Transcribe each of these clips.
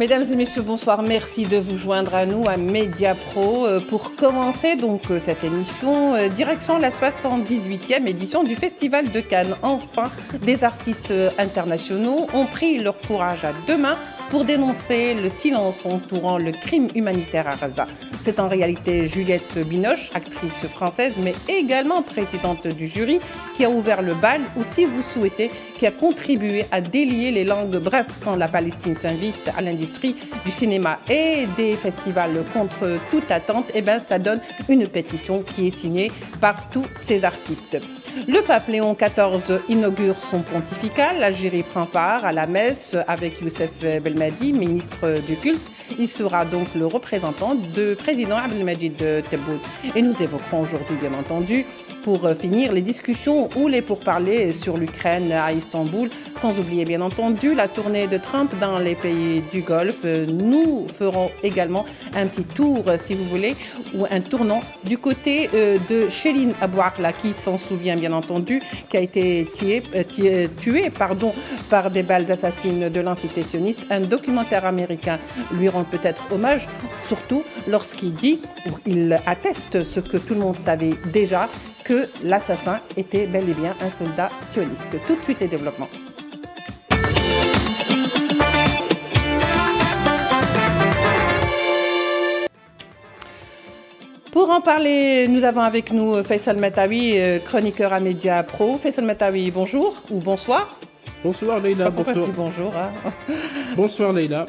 Mesdames et messieurs, bonsoir. Merci de vous joindre à nous à Mediapro pour commencer donc cette émission. Direction la 78e édition du Festival de Cannes. Enfin, des artistes internationaux ont pris leur courage à deux mains pour dénoncer le silence entourant le crime humanitaire à Gaza. C'est en réalité Juliette Binoche, actrice française, mais également présidente du jury, qui a ouvert le bal, ou si vous souhaitez, qui a contribué à délier les langues. Bref, quand la Palestine s'invite à l'industrie du cinéma et des festivals contre toute attente, eh ben, ça donne une pétition qui est signée par tous ces artistes. Le pape Léon XIV inaugure son pontificat. L'Algérie prend part à la messe avec Youssef Belmadi, ministre du culte. Il sera donc le représentant du président Abdelmajid Tebboune. Et nous évoquerons aujourd'hui, bien entendu, pour finir, les discussions ou les pourparlers sur l'Ukraine à Istanbul, sans oublier bien entendu la tournée de Trump dans les pays du Golfe. Nous ferons également un petit tour, si vous voulez, ou un tournant du côté de Chéline Abouakla, qui s'en souvient bien entendu, qui a été tuée par des balles assassines de l'entité sioniste. Un documentaire américain lui rend peut-être hommage, surtout lorsqu'il dit, ou il atteste ce que tout le monde savait déjà, que l'assassin était bel et bien un soldat sioniste. Tout de suite les développements. Pour en parler, nous avons avec nous Faisal Metaoui, chroniqueur à Mediapro. Faisal Metaoui, bonjour ou bonsoir. Bonsoir Leïla. Pourquoi je dis bonjour Bonsoir Leïla.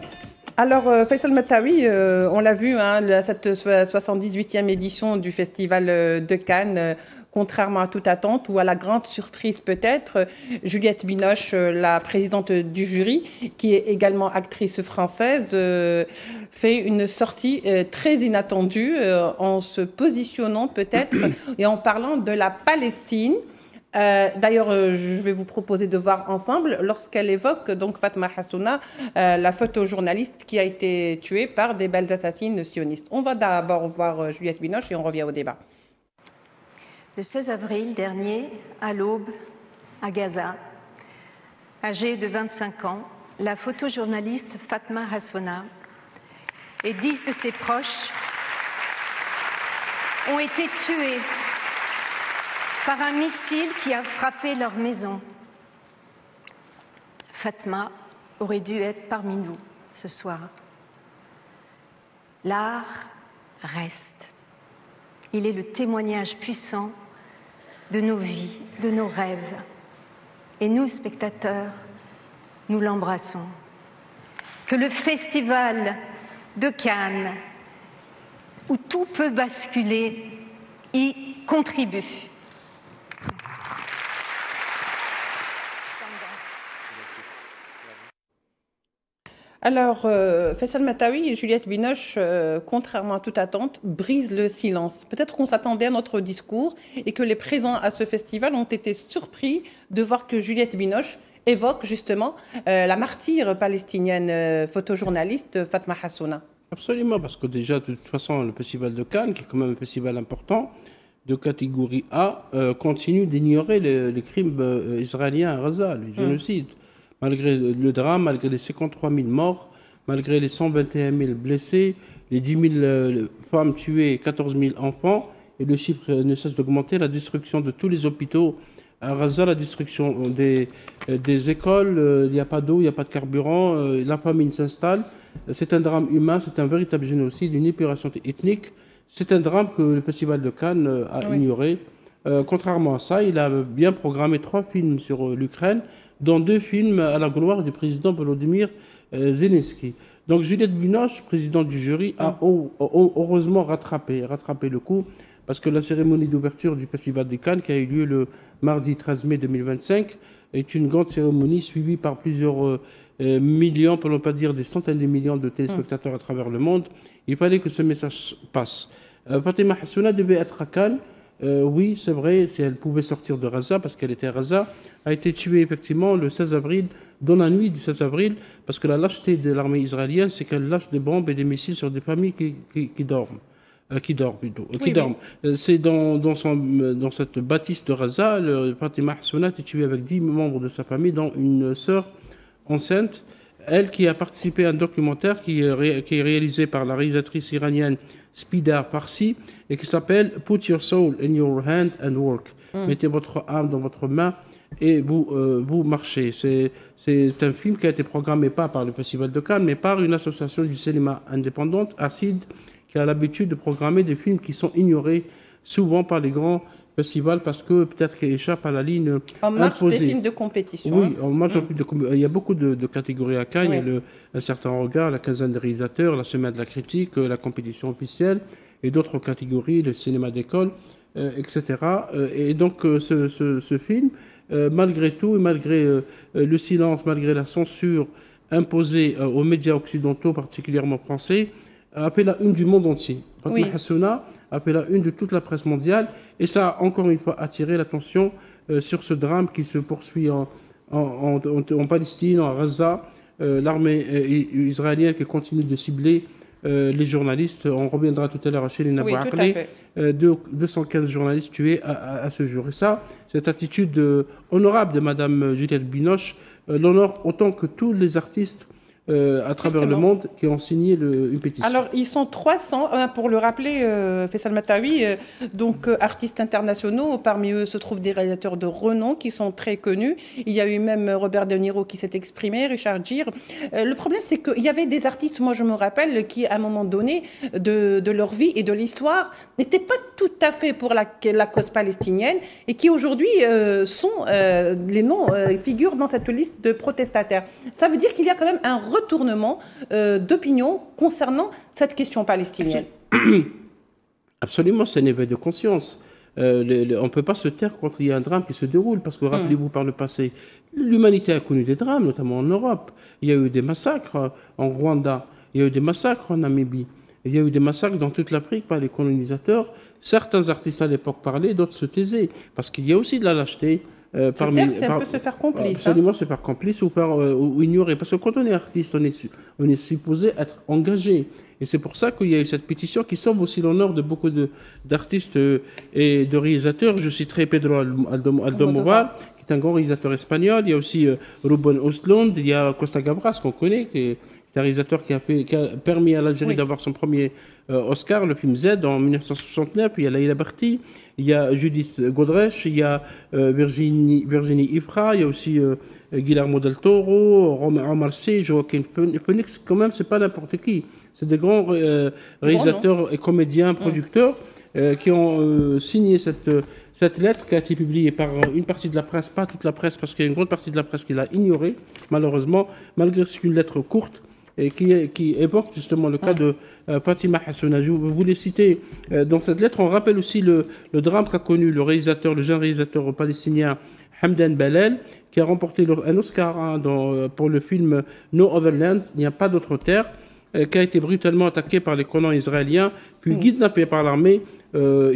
Alors, Faisal Metaoui, on l'a vu, cette 78e édition du Festival de Cannes, contrairement à toute attente ou à la grande surprise peut-être, Juliette Binoche, la présidente du jury, qui est également actrice française, fait une sortie très inattendue en se positionnant peut-être et en parlant de la Palestine. D'ailleurs, je vais vous proposer de voir ensemble lorsqu'elle évoque donc Fatma Hassouna, la photojournaliste qui a été tuée par des belles assassines sionistes. On va d'abord voir Juliette Binoche et on revient au débat. Le 16 avril dernier, à l'aube, à Gaza, âgée de 25 ans, la photojournaliste Fatma Hassouna et 10 de ses proches ont été tués par un missile qui a frappé leur maison. Fatma aurait dû être parmi nous ce soir. L'art reste. Il est le témoignage puissant de nos vies, de nos rêves. Et nous, spectateurs, nous l'embrassons. Que le festival de Cannes, où tout peut basculer, y contribue. Alors, Faisal Metaoui et Juliette Binoche, contrairement à toute attente, brisent le silence. Peut-être qu'on s'attendait à notre discours et que les présents à ce festival ont été surpris de voir que Juliette Binoche évoque justement la martyre palestinienne photojournaliste Fatma Hassouna. Absolument, parce que déjà, de toute façon, le festival de Cannes, qui est quand même un festival important, de catégorie A, continue d'ignorer les crimes israéliens à Gaza, le génocide. Malgré le drame, malgré les 53 000 morts, malgré les 121 000 blessés, les 10 000 femmes tuées, 14 000 enfants, et le chiffre ne cesse d'augmenter, la destruction de tous les hôpitaux à Gaza, la destruction des écoles, il n'y a pas d'eau, il n'y a pas de carburant, la famine s'installe. C'est un drame humain, c'est un véritable génocide, une épuration ethnique. C'est un drame que le Festival de Cannes a ignoré. Contrairement à ça, il a bien programmé 3 films sur l'Ukraine, dont 2 films à la gloire du président Volodymyr Zelensky. Donc Juliette Binoche, présidente du jury, a heureusement rattrapé le coup, parce que la cérémonie d'ouverture du Festival de Cannes, qui a eu lieu le mardi 13 mai 2025, est une grande cérémonie suivie par plusieurs millions, pour ne pas dire des centaines de millions de téléspectateurs à travers le monde. Il fallait que ce message passe. Fatma Hassouna devait être à Cannes. Oui, c'est vrai, si elle pouvait sortir de Gaza, parce qu'elle était à Gaza, a été tuée effectivement le 16 avril, dans la nuit du 16 avril, parce que la lâcheté de l'armée israélienne, c'est qu'elle lâche des bombes et des missiles sur des familles qui dorment. C'est dans cette bâtisse de Gaza, Fatma Hassouna a été tuée avec 10 membres de sa famille, dont une sœur enceinte. Elle qui a participé à un documentaire qui est réalisé par la réalisatrice iranienne Spidar Parsi et qui s'appelle Put Your Soul in Your Hand and Work. Mettez votre âme dans votre main et vous marchez. C'est un film qui a été programmé pas par le Festival de Cannes, mais par une association du cinéma indépendante, ACID, qui a l'habitude de programmer des films qui sont ignorés souvent par les grands festivals parce que peut-être qu'ils échappent à la ligne en marge imposée. des films de compétition. Oui, en marge il y a beaucoup de catégories à Cannes. Oui. Il y a un certain regard, la quinzaine de réalisateurs, la semaine de la critique, la compétition officielle et d'autres catégories, le cinéma d'école, etc. Et donc ce film, malgré tout et malgré le silence, malgré la censure imposée aux médias occidentaux, particulièrement français, a fait la une du monde entier. Fatma Hassouna a fait la une de toute la presse mondiale et ça a encore une fois attiré l'attention sur ce drame qui se poursuit en Palestine, en Gaza, l'armée israélienne qui continue de cibler les journalistes. On reviendra tout à l'heure à Chélina Bouakli. 215 journalistes tués à ce jour. Et ça, cette attitude honorable de Madame Juliette Binoche l'honore autant que tous les artistes à travers le monde qui ont signé une pétition. Alors, ils sont 300, pour le rappeler, Faisal Matawi, donc artistes internationaux. Parmi eux se trouvent des réalisateurs de renom qui sont très connus. Il y a eu même Robert De Niro qui s'est exprimé, Richard Gere. Le problème, c'est qu'il y avait des artistes, moi je me rappelle, qui à un moment donné de leur vie et de l'histoire n'étaient pas tout à fait pour la cause palestinienne et qui aujourd'hui les noms figurent dans cette liste de protestataires. Ça veut dire qu'il y a quand même un retournement d'opinion concernant cette question palestinienne. Absolument, c'est un éveil de conscience. On ne peut pas se taire quand il y a un drame qui se déroule, parce que rappelez-vous par le passé, l'humanité a connu des drames, notamment en Europe. Il y a eu des massacres en Rwanda, il y a eu des massacres en Namibie, il y a eu des massacres dans toute l'Afrique par les colonisateurs. Certains artistes à l'époque parlaient, d'autres se taisaient, parce qu'il y a aussi de la lâcheté. C'est un peu se faire complice. Absolument, se faire complice ou ignorer. Parce que quand on est artiste, on est supposé être engagé. Et c'est pour ça qu'il y a eu cette pétition qui sauve aussi l'honneur de beaucoup d'artistes et de réalisateurs. Je citerai Pedro Almodovar, qui est un grand réalisateur espagnol. Il y a aussi Ruben Östlund, il y a Costa Gavras, qu'on connaît, qui est un réalisateur qui a permis à l'Algérie d'avoir son premier Oscar, le film Z, en 1969. Il y a Laïla Berti, il y a Judith Godrèche, il y a Virginie Ifra, il y a aussi Guillermo del Toro, Omar Sy, Joaquin Phoenix. Quand même, c'est pas n'importe qui. C'est des grands réalisateurs et comédiens, producteurs qui ont signé cette lettre qui a été publiée par une partie de la presse, pas toute la presse, parce qu'il y a une grande partie de la presse qui l'a ignorée, malheureusement, malgré que c'est une lettre courte et qui évoque justement le cas de Fatima Hassouna. Je voulais citer dans cette lettre, on rappelle aussi le drame qu'a connu le jeune réalisateur palestinien Hamdan Balel, qui a remporté un Oscar pour le film No Other Land, il n'y a pas d'autre terre, qui a été brutalement attaqué par les colons israéliens, puis kidnappé par l'armée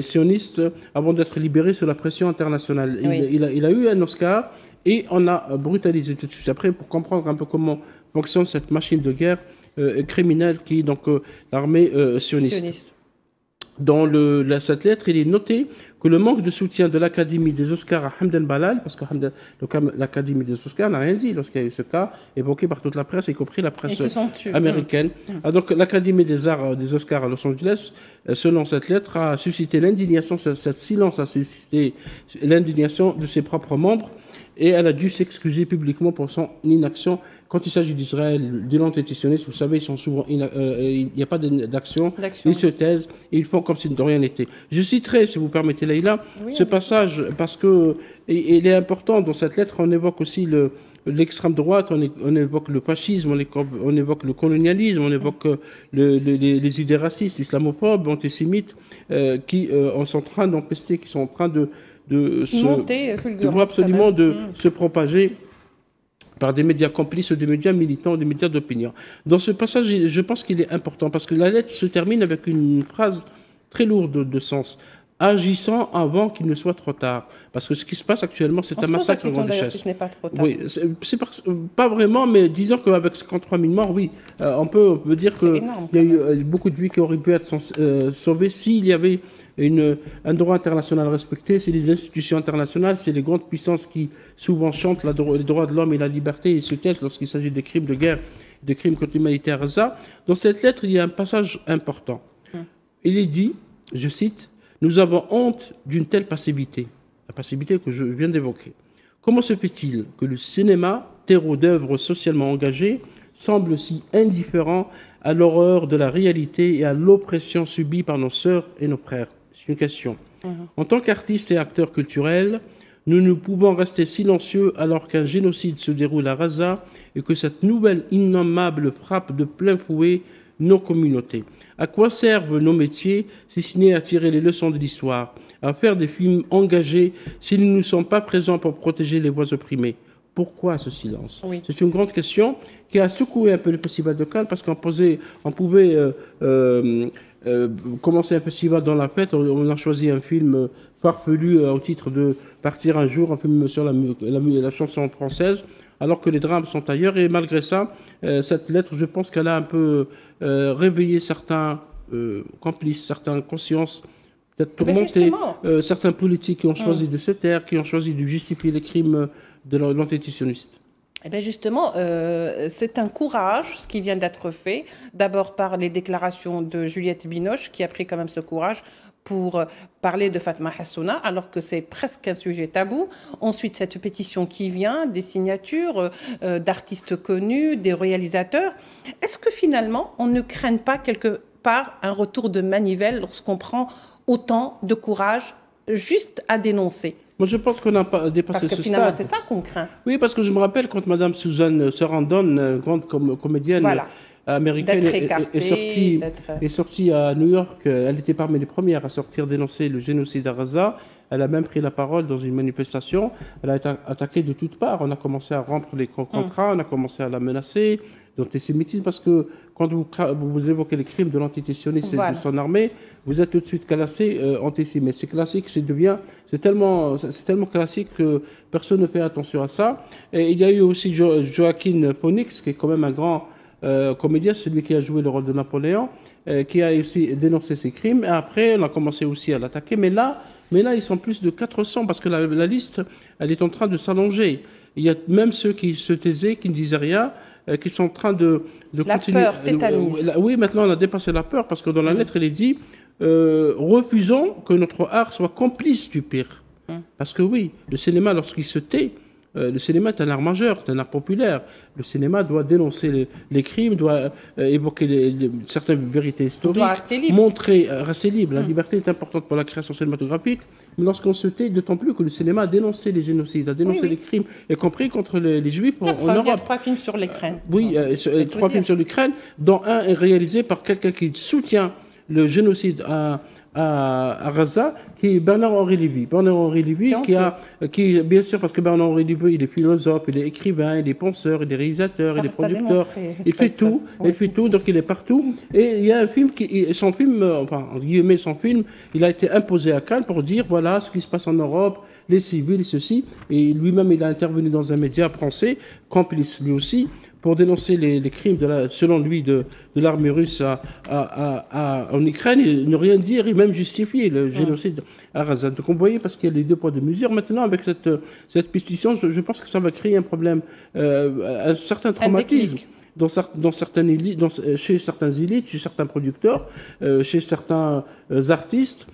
sioniste avant d'être libéré sous la pression internationale. Il a eu un Oscar et on a brutalisé tout de suite après pour comprendre un peu comment fonctionne cette machine de guerre criminelle qui est donc l'armée sioniste. Dans cette lettre, il est noté que le manque de soutien de l'Académie des Oscars à Hamdan Balal, parce que l'Académie des Oscars n'a rien dit lorsqu'il y a eu ce cas évoqué par toute la presse, y compris la presse américaine. Donc l'Académie des Arts des Oscars à Los Angeles, selon cette lettre, a suscité l'indignation, cet silence a suscité l'indignation de ses propres membres, et elle a dû s'excuser publiquement pour son inaction. Quand il s'agit d'Israël, de l'antisionisme, vous savez, ils sont souvent il n'y a pas d'action, ils se taisent, et ils font comme si de rien n'était. Je citerai, si vous permettez, Leïla, ce passage, parce que il est important. Dans cette lettre, on évoque aussi l'extrême droite, on évoque le fascisme, on évoque le colonialisme, on évoque les idées racistes, islamophobes, antisémites, qui sont en train d'empester, qui sont en train de se propager par des médias complices, des médias militants, des médias d'opinion. Dans ce passage, je pense qu'il est important, parce que la lettre se termine avec une phrase très lourde de sens. Agissant avant qu'il ne soit trop tard. Parce que ce qui se passe actuellement, c'est un massacre en grande échelle. Ce n'est pas trop tard. Oui, pas vraiment, mais disons qu'avec 53 000 morts, oui, on peut dire qu'il y a eu beaucoup de vies qui auraient pu être sauvées s'il y avait un droit international respecté, c'est les institutions internationales, c'est les grandes puissances qui souvent chantent les droits de l'homme et la liberté et se taisent lorsqu'il s'agit de crimes de guerre, de crimes contre l'humanité à Gaza. Dans cette lettre, il y a un passage important. Il est dit, je cite, « Nous avons honte d'une telle passivité », la passivité que je viens d'évoquer. Comment se fait-il que le cinéma, terreau d'œuvres socialement engagées, semble si indifférent à l'horreur de la réalité et à l'oppression subie par nos sœurs et nos frères? C'est une question. En tant qu'artistes et acteurs culturels, nous ne pouvons rester silencieux alors qu'un génocide se déroule à Gaza et que cette nouvelle innommable frappe de plein fouet nos communautés. À quoi servent nos métiers si ce n'est à tirer les leçons de l'histoire, à faire des films engagés si nous ne sommes pas présents pour protéger les voix opprimées? Pourquoi ce silence? C'est une grande question qui a secoué un peu le Festival de Cannes parce qu'on pouvait commencer un festival dans la fête. On a choisi un film farfelu au titre de Partir un jour, un film sur la chanson française, alors que les drames sont ailleurs. Et malgré ça, cette lettre, je pense qu'elle a un peu réveillé certains complices, certaines consciences, peut-être tourmentées, certains politiques qui ont choisi de se taire, qui ont choisi de justifier les crimes de l'antisioniste. Eh bien justement, c'est un courage, ce qui vient d'être fait, d'abord par les déclarations de Juliette Binoche, qui a pris quand même ce courage pour parler de Fatma Hassouna, alors que c'est presque un sujet tabou. Ensuite, cette pétition qui vient, des signatures d'artistes connus, des réalisateurs. Est-ce que finalement, on ne craint pas quelque part un retour de manivelle lorsqu'on prend autant de courage juste à dénoncer? Moi, je pense qu'on n'a pas dépassé ce stade. Parce que finalement, c'est ça qu'on craint. Oui, parce que je me rappelle quand Mme Susan Sarandon, grande comédienne américaine, est sortie à New York. Elle était parmi les premières à sortir dénoncer le génocide à Gaza. Elle a même pris la parole dans une manifestation. Elle a été attaquée de toutes parts. On a commencé à rompre les contrats, on a commencé à la menacer d'antisémitisme, parce que quand vous évoquez les crimes de l'antisémitisme et de son armée, vous êtes tout de suite classé antisémite. C'est classique, c'est tellement classique que personne ne fait attention à ça. Et il y a eu aussi Joaquin Phoenix, qui est quand même un grand comédien, celui qui a joué le rôle de Napoléon, qui a aussi dénoncé ces crimes. Et après, on a commencé aussi à l'attaquer. Mais là, ils sont plus de 400, parce que la liste, elle est en train de s'allonger. Il y a même ceux qui se taisaient, qui ne disaient rien, qui sont en train de continuer. La peur tétanise. Oui, maintenant on a dépassé la peur, parce que dans la lettre, il est dit refusons que notre art soit complice du pire. Parce que oui, le cinéma, lorsqu'il se tait, le cinéma est un art majeur, c'est un art populaire. Le cinéma doit dénoncer les crimes, doit évoquer certaines vérités historiques, doit rester libre. Rester libre. La liberté est importante pour la création cinématographique, mais lorsqu'on se tait, d'autant plus que le cinéma a dénoncé les génocides, a dénoncé les crimes, y compris contre les Juifs en Europe. Il y a 3 films sur l'Ukraine. Oui, 3 films sur l'Ukraine, dont un est réalisé par quelqu'un qui soutient le génocide à Gaza, qui est Bernard-Henri Lévy. Bernard-Henri Lévy, qui bien sûr, parce que Bernard-Henri Lévy, il est philosophe, il est écrivain, il est penseur, il est réalisateur, il est producteur, il fait tout, donc il est partout. Et il y a un film, son film, il a été imposé à Cannes pour dire, voilà ce qui se passe en Europe, les civils, ceci. Et lui-même, il a intervenu dans un média français, complice lui aussi, pour dénoncer les crimes, selon lui, de l'armée russe en Ukraine, et ne rien dire, et même justifier le génocide à Gaza. Donc on voyait, parce qu'il y a les deux poids, deux mesures. Maintenant, avec cette pétition, je pense que ça va créer un problème, un certain traumatisme chez certains élites, chez certains producteurs, chez certains artistes.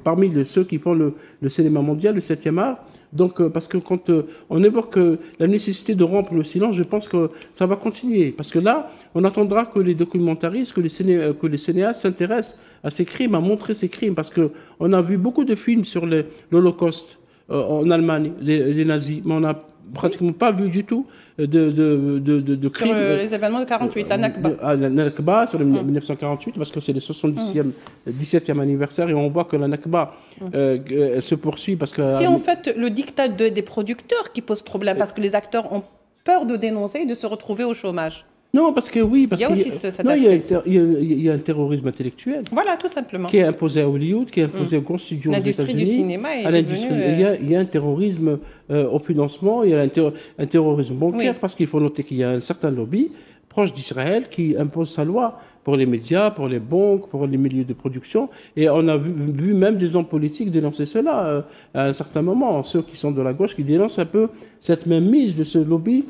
Parmi ceux qui font le cinéma mondial, le 7e art. Donc, parce que quand on évoque la nécessité de rompre le silence, je pense que ça va continuer. Parce que là, on attendra que les documentaristes, que les cinéastes s'intéressent à ces crimes, à montrer ces crimes. Parce qu'on a vu beaucoup de films sur l'Holocauste en Allemagne, les nazis, mais on n'a pratiquement pas vu du tout de crimes. Sur les événements de 48, la Nakba. La Nakba, sur le 1948, parce que c'est le 17e anniversaire, et on voit que la Nakba se poursuit. Parce que, c'est en fait le diktat des producteurs qui pose problème, parce que les acteurs ont peur de dénoncer et de se retrouver au chômage. Non, parce que oui, parce qu'il y a un terrorisme intellectuel. Voilà, tout simplement. Qui est imposé à Hollywood, qui est imposé aux grands studios aux États-Unis. L'industrie du cinéma est devenue... Il y a un terrorisme au financement, il y a un terrorisme bancaire, parce qu'il faut noter qu'il y a un certain lobby proche d'Israël qui impose sa loi pour les médias, pour les banques, pour les milieux de production. Et on a vu même des hommes politiques dénoncer cela à un certain moment. Ceux qui sont de la gauche qui dénoncent un peu cette même mise de ce lobby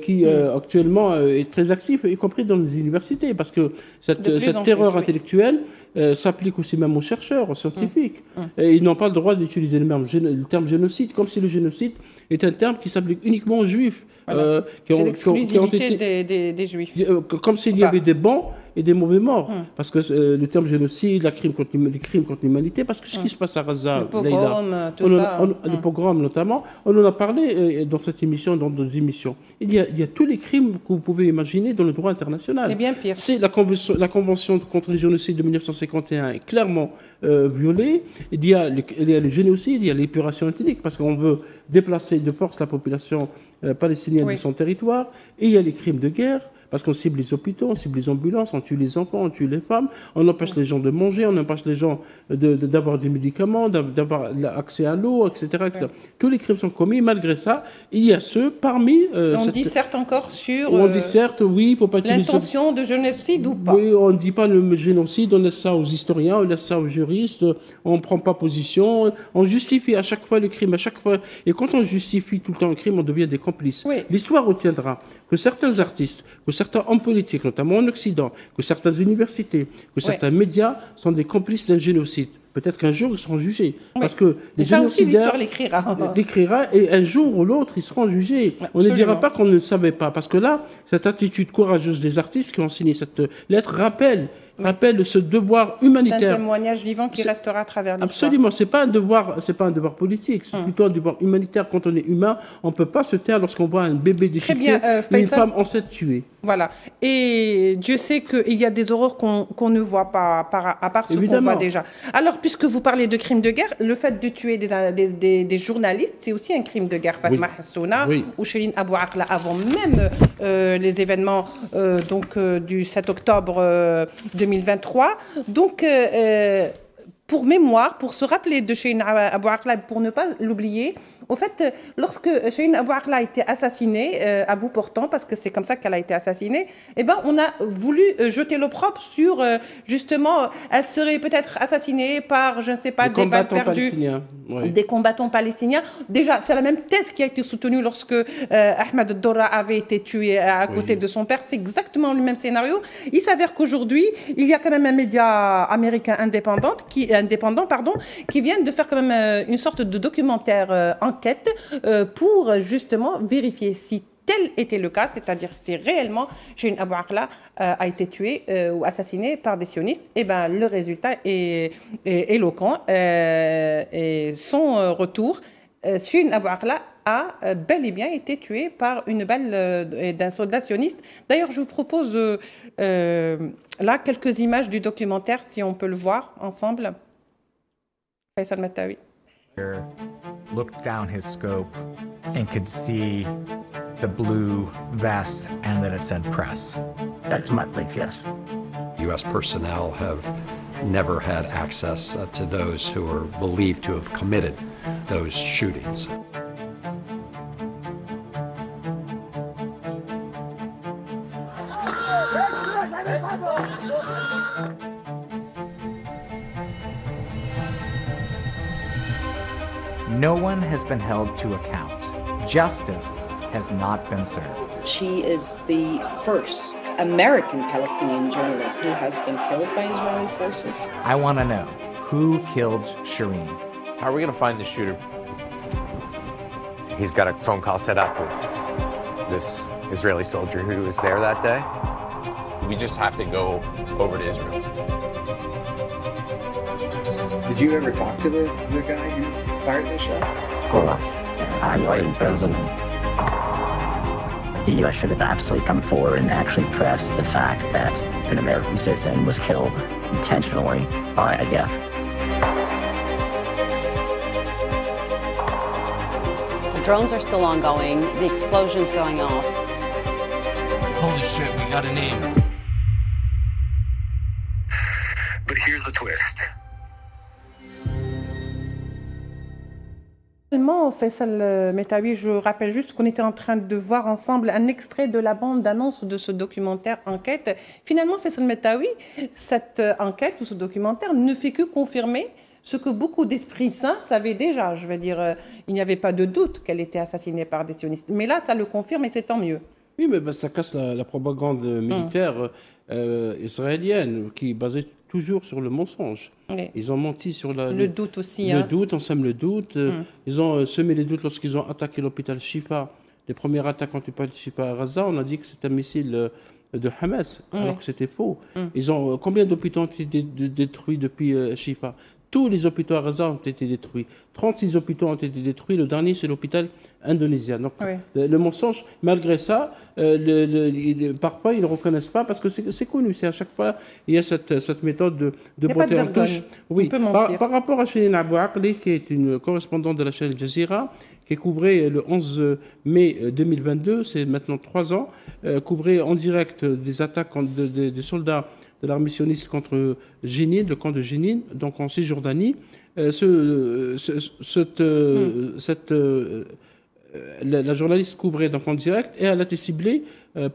qui actuellement est très actif, y compris dans les universités, parce que cette terreur intellectuelle s'applique aussi même aux chercheurs, aux scientifiques. Et ils n'ont pas le droit d'utiliser le terme génocide, comme si le génocide est un terme qui s'applique uniquement aux juifs. Voilà. C'est l'exclusivité des juifs. Comme s'il y avait des bons et des mauvais morts. Parce que le terme génocide, les crimes contre l'humanité, parce que ce qui se passe à Gaza, le pogrom, tout ça. Le pogrom notamment, on en a parlé dans cette émission, dans d'autres émissions. Il y a tous les crimes que vous pouvez imaginer dans le droit international. Et bien pire. C'est la convention contre les génocides de 1951 est clairement violée. Il y a le génocide, il y a l'épuration ethnique, parce qu'on veut déplacer de force la population palestinienne de son territoire. Et il y a les crimes de guerre, parce qu'on cible les hôpitaux, on cible les ambulances, on tue les enfants, on tue les femmes, on empêche les gens de manger, on empêche les gens d'avoir des médicaments, d'avoir accès à l'eau, etc., etc. Tous les crimes sont commis. Malgré ça, il y a ceux parmi... on disserte encore sur... On disserte, oui, il ne faut pas utiliser... L'intention de génocide ou pas? Oui, on ne dit pas le génocide, on laisse ça aux historiens, on laisse ça aux juristes, on ne prend pas position, on justifie à chaque fois le crime, à chaque fois... Et quand on justifie tout le temps le crime, on devient des complices. Oui. L'histoire retiendra que certains artistes, que certains hommes politiques, notamment en Occident, que certaines universités, que certains médias sont des complices d'un génocide. Peut-être qu'un jour, ils seront jugés. Parce que les génocidaires... l'écrira, et un jour ou l'autre, ils seront jugés. Absolument. On ne dira pas qu'on ne savait pas. Parce que là, cette attitude courageuse des artistes qui ont signé cette lettre rappelle ce devoir humanitaire. C'est un témoignage vivant qui restera à travers l'histoire. Absolument, c'est pas un devoir politique, c'est plutôt un devoir humanitaire. Quand on est humain, on peut pas se taire lorsqu'on voit un bébé déchiqueté ou une femme enceinte tuée. Voilà. Et Dieu sait qu'il y a des horreurs qu'on ne voit pas, à part ce qu'on voit déjà. Alors, puisque vous parlez de crimes de guerre, le fait de tuer des journalistes, c'est aussi un crime de guerre. Fatma Hassouna ou Chérine Abou Akla, avant même les événements du 7 octobre 2023. Donc, pour mémoire, pour se rappeler de Chérine Abou Akla, pour ne pas l'oublier, au fait, lorsque Chérine Abou Akla a été assassinée, à bout portant, parce que c'est comme ça qu'elle a été assassinée, eh ben, on a voulu jeter l'opprobre sur, justement, elle serait peut-être assassinée par, je ne sais pas, des balles perdues. Des combattants palestiniens. Déjà, c'est la même thèse qui a été soutenue lorsque Ahmed Doura avait été tué à côté de son père. C'est exactement le même scénario. Il s'avère qu'aujourd'hui, il y a quand même un média américain indépendant qui vient de faire quand même une sorte de documentaire enquête pour justement vérifier si tel était le cas, c'est-à-dire si réellement Chérine Abou Akla a été tuée ou assassinée par des sionistes, et ben le résultat est éloquent. Et son retour, Chérine Abou Akla a bel et bien été tuée par une balle d'un soldat sioniste. D'ailleurs, je vous propose là quelques images du documentaire, si on peut le voir ensemble. Faisal Matawi. Looked down his scope and could see the blue vest and that it said press. That's my belief, yes. U.S. personnel have never had access to those who are believed to have committed those shootings. No one has been held to account. Justice has not been served. She is the first American Palestinian journalist who has been killed by Israeli forces. I want to know who killed Shireen. How are we going to find the shooter? He's got a phone call set up with this Israeli soldier who was there that day. We just have to go over to Israel. Did you ever talk to the guy who fired the shots? Of course. I'm waiting president. The U.S. should have absolutely come forward and actually pressed the fact that an American citizen was killed intentionally by IDF. The drones are still ongoing. The explosion's going off. Holy shit, we got a name. But here's the twist. finalement, Faisal Metawi, je rappelle juste qu'on était en train de voir ensemble un extrait de la bande-annonce de ce documentaire Enquête. Finalement, Faisal Metawi, cette enquête ou ce documentaire ne fait que confirmer ce que beaucoup d'esprits sains savaient déjà. Je veux dire, il n'y avait pas de doute qu'elle était assassinée par des sionistes. Mais là, ça le confirme et c'est tant mieux. Oui, mais ça casse la propagande militaire israélienne qui est basée toujours sur le mensonge. Oui. Ils ont menti sur le doute aussi. Le doute, on sème le doute. Ils ont semé les doutes lorsqu'ils ont attaqué l'hôpital Shifa. Les premières attaques contre l'hôpital Shifa à Gaza, on a dit que c'était un missile de Hamas, alors que c'était faux. Ils ont, combien d'hôpitaux ont été détruits depuis Shifa? Tous les hôpitaux à Gaza ont été détruits. 36 hôpitaux ont été détruits. Le dernier, c'est l'hôpital indonésien. Donc, le mensonge, malgré ça, parfois, ils ne reconnaissent pas parce que c'est connu. C'est à chaque fois, il y a cette méthode de botter en touche. Oui, par rapport à Chérine Abou Akleh, qui est une correspondante de la chaîne Al Jazeera, qui couvrait le 11 mai 2022, c'est maintenant 3 ans, couvrait en direct des attaques des soldats de l'armée sioniste contre Jénine, le camp de Jénine, donc en Cisjordanie. La journaliste couvrait donc en direct et elle a été ciblée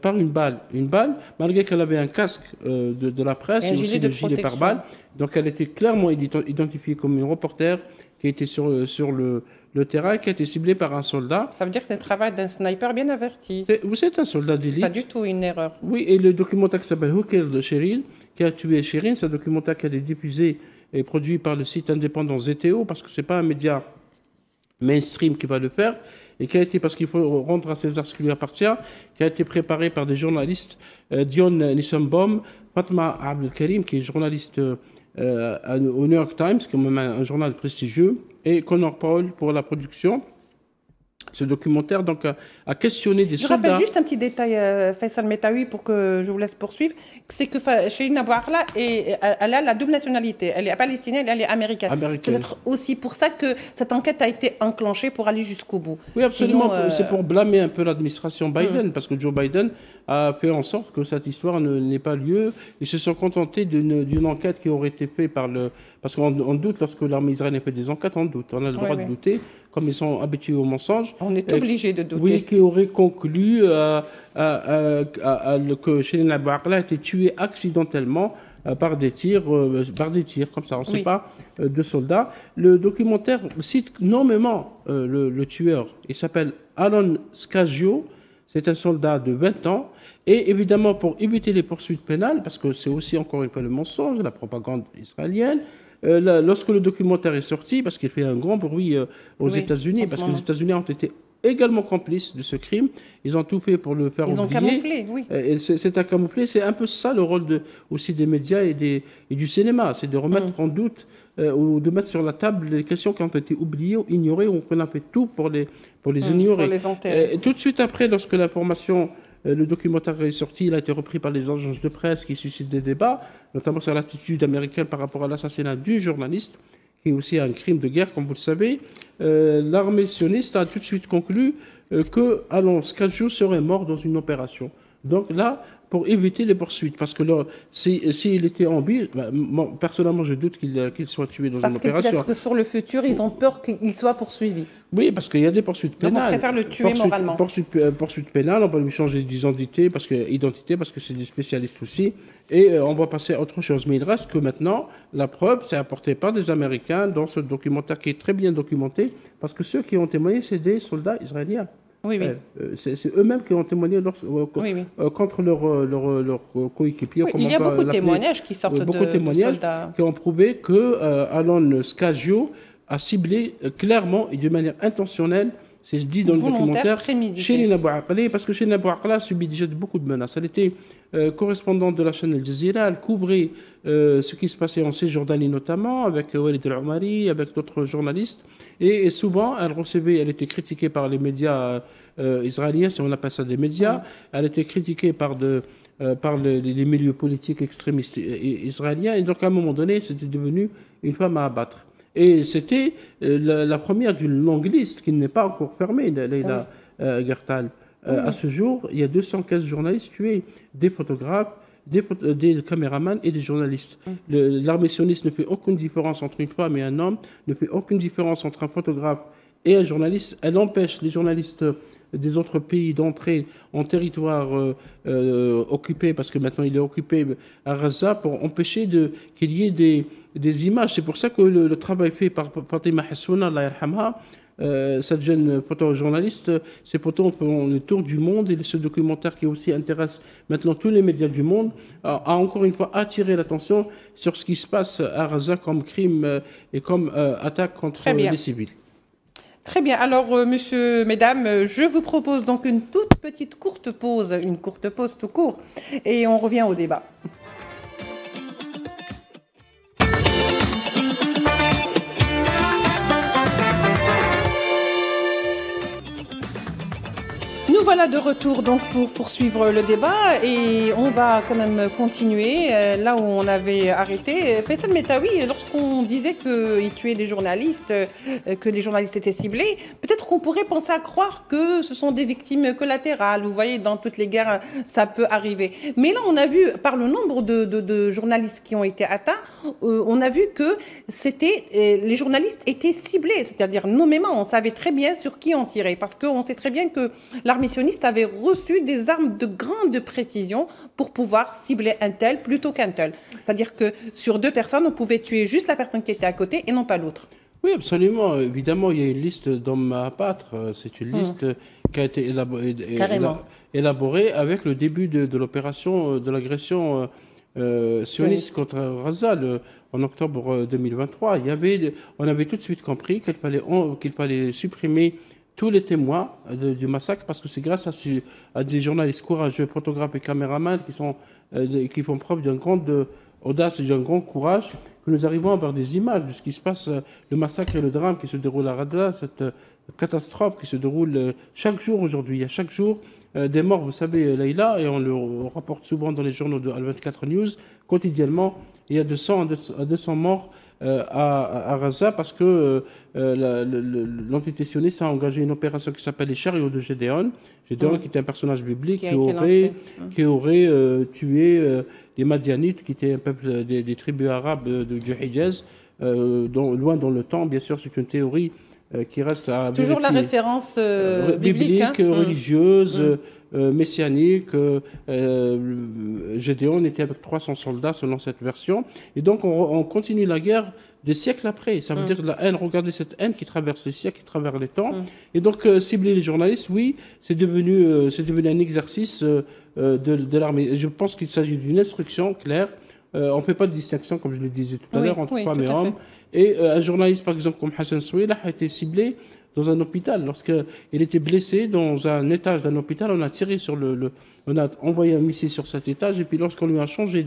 par une balle. Une balle, malgré qu'elle avait un casque de la presse et aussi de gilet pare-balles. Donc elle était clairement identifiée comme une reporter qui était sur le terrain, qui a été ciblée par un soldat. Ça veut dire que c'est le travail d'un sniper bien averti. C'est un soldat d'élite. Pas du tout une erreur. Oui, et le documentaire qui s'appelle Hooker de Sherine, qui a tué Sherine, c'est un documentaire qui a été diffusé et produit par le site indépendant ZTO, parce que ce n'est pas un média mainstream qui va le faire, et qui a été, parce qu'il faut rendre à César ce qui lui appartient, qui a été préparé par des journalistes, Dion Nissenbaum, Fatma Abdelkarim, qui est journaliste au New York Times, qui est même un journal prestigieux, et Connor Paul pour la production. Ce documentaire donc, a questionné des soldats. Je rappelle juste un petit détail, Faisal Metawi, pour que je vous laisse poursuivre. C'est que Chérine Abou Akleh, elle a la double nationalité. Elle est palestinienne, elle est américaine. C'est peut-être aussi pour ça que cette enquête a été enclenchée pour aller jusqu'au bout. Oui, absolument. C'est pour blâmer un peu l'administration Biden, parce que Joe Biden a fait en sorte que cette histoire n'ait pas lieu. Ils se sont contentés d'une enquête qui aurait été faite par le... Parce qu'on doute, lorsque l'armée israélienne fait des enquêtes, on doute. On a le droit de douter, comme ils sont habitués au mensonge. On est obligé de douter. Oui, qui aurait conclu que Chérine Abou Akleh a été tuée accidentellement par des tirs, comme ça, on ne sait pas, de soldats. Le documentaire cite nommément le tueur. Il s'appelle Alon Scagio. C'est un soldat de 20 ans. Et évidemment, pour éviter les poursuites pénales, parce que c'est aussi encore une fois le mensonge, la propagande israélienne, lorsque le documentaire est sorti, parce qu'il fait un grand bruit aux États-Unis, parce que les États-Unis ont été également complices de ce crime, ils ont tout fait pour le faire oublier. Ils ont camouflé, oui. C'est un camouflé, c'est un peu ça le rôle aussi des médias et du cinéma, c'est de remettre en doute ou de mettre sur la table les questions qui ont été oubliées ou ignorées, ou qu'on a fait tout pour les ignorer. Pour les et tout de suite après, lorsque l'information... Le documentaire est sorti, il a été repris par les agences de presse qui suscitent des débats, notamment sur l'attitude américaine par rapport à l'assassinat du journaliste, qui est aussi un crime de guerre, comme vous le savez. L'armée sioniste a tout de suite conclu que Alon Scagio serait mort dans une opération. Donc là, pour éviter les poursuites, parce que s'il était en vie, personnellement je doute qu'il soit tué dans une opération. Parce que sur le futur, ils ont peur qu'il soit poursuivi. Oui, parce qu'il y a des poursuites pénales. Donc on préfère le tuer moralement. Poursuite pénale, on va lui changer d'identité, parce que c'est des spécialistes aussi, et on va passer à autre chose. Mais il reste que maintenant, la preuve, c'est apporté par des Américains dans ce documentaire qui est très bien documenté, parce que ceux qui ont témoigné, c'est des soldats israéliens. Oui, oui. C'est eux-mêmes qui ont témoigné contre leurs coéquipiers. Oui, il y a beaucoup de témoignages qui sortent de soldats. Qui ont prouvé que Alon Scagio a ciblé clairement et de manière intentionnelle, c'est dit dans le documentaire, Chérine Abou Akleh, parce que Chérine Abou Akleh a subi déjà beaucoup de menaces. Elle était correspondante de la chaîne Al Jazeera, elle couvrait ce qui se passait en Cisjordanie notamment, avec Walid El-Omari, avec d'autres journalistes. Et souvent, elle était critiquée par les médias israéliens, si on appelle ça des médias. Elle était critiquée par les milieux politiques extrémistes israéliens. Et donc, à un moment donné, c'était devenu une femme à abattre. Et c'était la première d'une longue liste qui n'est pas encore fermée, Leïla Gertal. À ce jour, il y a 215 journalistes tués, des photographes, des caméramans et des journalistes. L'armée sioniste ne fait aucune différence entre une femme et un homme, ne fait aucune différence entre un photographe et un journaliste, elle empêche les journalistes des autres pays d'entrer en territoire occupé, parce que maintenant il est occupé à Gaza, pour empêcher qu'il y ait des images. C'est pour ça que le travail fait par Fatima Hassouna, Allah yarhamha, cette jeune photojournaliste, ces photos font le tour du monde, et ce documentaire qui aussi intéresse maintenant tous les médias du monde a encore une fois attiré l'attention sur ce qui se passe à Gaza comme crime et comme attaque contre les civils. Très bien. Alors, mesdames, je vous propose donc une toute petite courte pause tout court, et on revient au débat. Nous voilà de retour donc pour poursuivre le débat, et on va quand même continuer là où on avait arrêté. Faisal Metaoui, lorsqu'on disait qu'il tuait des journalistes, que les journalistes étaient ciblés, peut-être qu'on pourrait penser à croire que ce sont des victimes collatérales. Vous voyez, dans toutes les guerres, ça peut arriver. Mais là, on a vu, par le nombre de journalistes qui ont été atteints, on a vu que les journalistes étaient ciblés, c'est-à-dire nommément, on savait très bien sur qui on tirait, parce qu'on sait très bien que l'armée sioniste avait reçu des armes de grande précision pour pouvoir cibler un tel plutôt qu'un tel. C'est-à-dire que sur 2 personnes, on pouvait tuer juste la personne qui était à côté et non pas l'autre. Oui, absolument. Évidemment, il y a une liste d'hommes à abattre. C'est une liste qui a été élaborée avec le début de l'opération, de l'agression sioniste contre Gaza en octobre 2023. On avait tout de suite compris qu'il fallait supprimer tous les témoins du massacre, parce que c'est grâce à des journalistes courageux, photographes et caméramans qui font preuve d'une grande audace et d'un grand courage que nous arrivons à avoir des images de ce qui se passe, le massacre et le drame qui se déroule à Gaza, cette catastrophe qui se déroule chaque jour aujourd'hui. Il y a chaque jour des morts, vous savez, Leïla, et on le rapporte souvent dans les journaux de Al-24 News, quotidiennement, il y a 200 à 200 morts à Gaza, parce que l'entité sioniste a engagé une opération qui s'appelle les chariots de Gédéon. Gédéon qui est un personnage biblique qui aurait tué les Madianites, qui étaient un peuple des tribus arabes du Hijaz, loin dans le temps. Bien sûr, c'est une théorie qui reste à toujours la référence biblique, religieuse, messianique. Gédéon était avec 300 soldats selon cette version, et donc on continue la guerre des siècles après. Ça veut dire la haine. Regardez cette haine qui traverse les siècles, qui traverse les temps. Et donc cibler les journalistes, oui, c'est devenu un exercice de l'armée. Et je pense qu'il s'agit d'une instruction claire. On ne fait pas de distinction, comme je le disais tout à l'heure, entre femmes et hommes. Et un journaliste, par exemple, comme Hassan Souila, a été ciblé dans un hôpital. Lorsqu'il était blessé dans un étage d'un hôpital, on a tiré sur on a envoyé un missile sur cet étage, et puis lorsqu'on lui a changé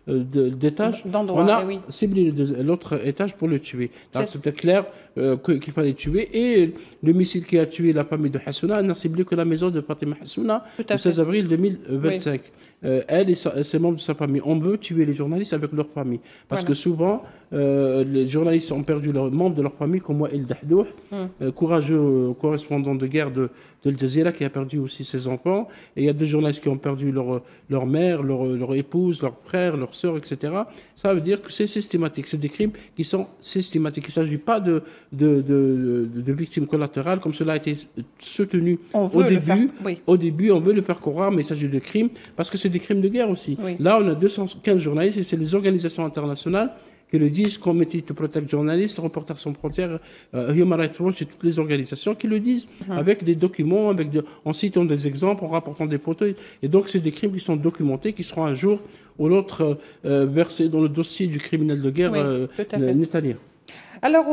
d'étage, on a ciblé l'autre étage pour le tuer. C'était clair qu'il fallait tuer, et le missile qui a tué la famille de Hassouna n'a ciblé que la maison de Fatima Hassouna le 16 avril 2025. Elle et ses membres de sa famille. On veut tuer les journalistes avec leur famille. Parce que souvent, les journalistes ont perdu leurs membres de leur famille, comme moi, El Dahdour, courageux correspondant de guerre de Al Jazeera, qui a perdu aussi ses enfants. Et il y a des journalistes qui ont perdu leur mère, leur épouse, leur frère, leur sœur, etc. Ça veut dire que c'est systématique. C'est des crimes qui sont systématiques. Il ne s'agit pas de victimes collatérales, comme cela a été soutenu au début. Au début, on veut le faire croire, mais il s'agit de crimes, parce que c'est des crimes de guerre aussi. Là, on a 215 journalistes, et c'est les organisations internationales qui le disent, Committee to Protect Journalists, Reporters sans frontières, Human Rights Watch, et toutes les organisations qui le disent, avec des documents, en citant des exemples, en rapportant des photos. Et donc, c'est des crimes qui sont documentés, qui seront un jour ou l'autre versés dans le dossier du criminel de guerre Netanyahou. Alors,